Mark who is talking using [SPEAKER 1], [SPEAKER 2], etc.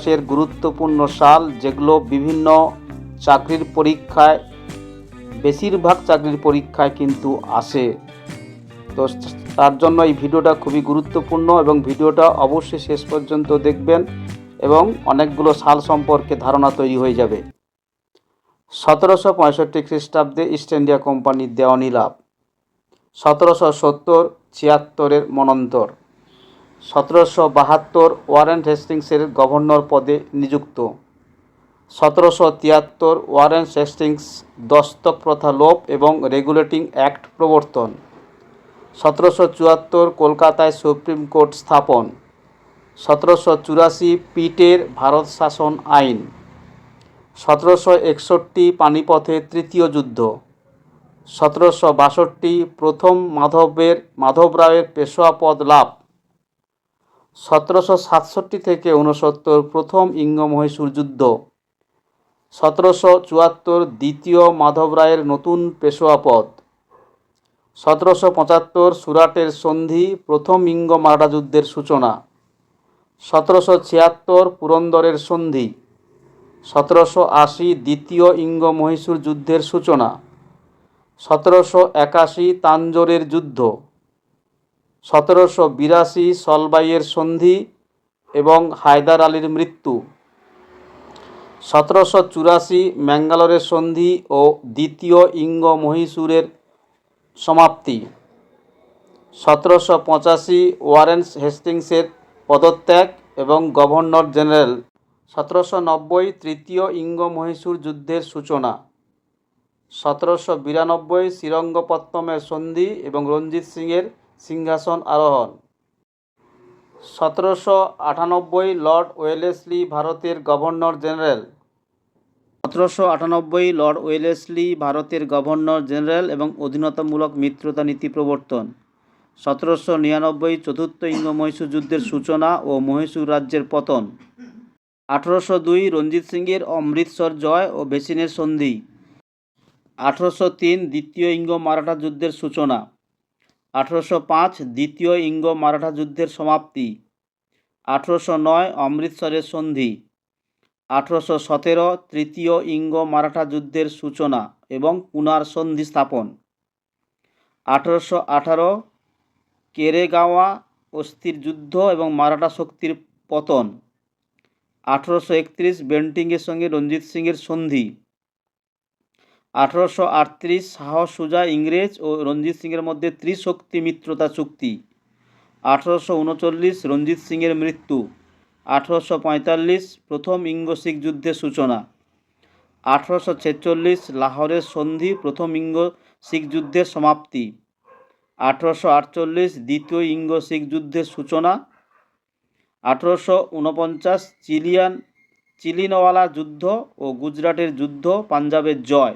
[SPEAKER 1] ইতিহাসের গুরুত্বপূর্ণ সাল, যেগুলো বিভিন্ন চাকরির পরীক্ষায়, বেশিরভাগ চাকরির পরীক্ষায় কিন্তু আসে। তো তার জন্য এই ভিডিওটা খুবই গুরুত্বপূর্ণ এবং ভিডিওটা অবশ্যই শেষ পর্যন্ত দেখবেন এবং অনেকগুলো সাল সম্পর্কে ধারণা তৈরি হয়ে যাবে। 1765 খ্রিস্টাব্দে ইস্ট ইন্ডিয়া কোম্পানির দেওয়ানি লাভ। 1770-76 মন্বন্তর। 1772 ওয়ারেন হেস্টিংসের গভর্নর পদে নিযুক্ত। 1773 ওয়ারেন হেস্টিংস দস্তক প্রথা লোপ এবং রেগুলেটিং অ্যাক্ট প্রবর্তন। 1774 কলকাতায় সুপ্রিম কোর্ট স্থাপন। 1784 পিটের ভারত শাসন আইন। 1761 পানিপথের তৃতীয় যুদ্ধ। 1762 প্রথম মাধব রায়ের পেশোয়া পদ লাভ। 1767 থেকে 69 প্রথম ইঙ্গ-মহীশূর যুদ্ধ। 1774 দ্বিতীয় মাধব রায়ের নতুন পেশোয়া পদ। 1775 সুরাটের সন্ধি, প্রথম ইঙ্গ-মারাঠা যুদ্ধের সূচনা। 1776 পুরন্দরের সন্ধি। 1780 দ্বিতীয় ইঙ্গ-মহীশূর যুদ্ধের সূচনা। 1781 তাঞ্জোরের যুদ্ধ। 1782 সলবাইয়ের সন্ধি এবং হায়দার আলীর মৃত্যু। 1784 ম্যাঙ্গালোরের সন্ধি ও দ্বিতীয় ইঙ্গ-মহীশূরের সমাপ্তি। 1785 ওয়ারেন হেস্টিংসের পদত্যাগ এবং গভর্নর জেনারেল। 1790 তৃতীয় ইঙ্গ-মহীশূর যুদ্ধের সূচনা। 1792 শ্রীরঙ্গপত্তমের সন্ধি এবং রঞ্জিত সিংয়ের সিংহাসন আরোহণ। 1798 লর্ড ওয়েলেসলি ভারতের গভর্নর জেনারেল। 1798 লর্ড ওয়েলেসলি ভারতের গভর্নর জেনারেল এবং অধীনতামূলক মিত্রতা নীতি প্রবর্তন। 1799 চতুর্থ ইঙ্গ-মহীশূর যুদ্ধের সূচনা ও মহীশূর রাজ্যের পতন। 1802 রঞ্জিত সিংয়ের অমৃতসর জয় ও বেসিনের সন্ধি। 1803 দ্বিতীয় ইঙ্গ-মারাঠা যুদ্ধের সূচনা। 1805 দ্বিতীয় ইঙ্গ-মারাঠা যুদ্ধের সমাপ্তি। 1809 অমৃতসরের সন্ধি। 1817 তৃতীয় ইঙ্গ-মারাঠা যুদ্ধের সূচনা এবং পুনার সন্ধি স্থাপন। 1818 কেরেগাঁওয়া অস্থির যুদ্ধ এবং মারাঠা শক্তির পতন। 1831 বেন্টিংয়ের সঙ্গে রঞ্জিত সিংয়ের সন্ধি। 1838 শাহ সুজা ইংরেজ ও রঞ্জিত সিংয়ের মধ্যে ত্রিশক্তি মিত্রতা চুক্তি। 1839 রঞ্জিত সিংয়ের মৃত্যু। 1845 প্রথম ইঙ্গ-শিখ যুদ্ধের সূচনা। 1846 লাহোরের সন্ধি, প্রথম ইঙ্গ-শিখ যুদ্ধের সমাপ্তি। 1848 দ্বিতীয় ইঙ্গ-শিখ যুদ্ধের সূচনা। 1849 চিলিনওয়ালা যুদ্ধ ও গুজরাটের যুদ্ধ, পাঞ্জাবের জয়।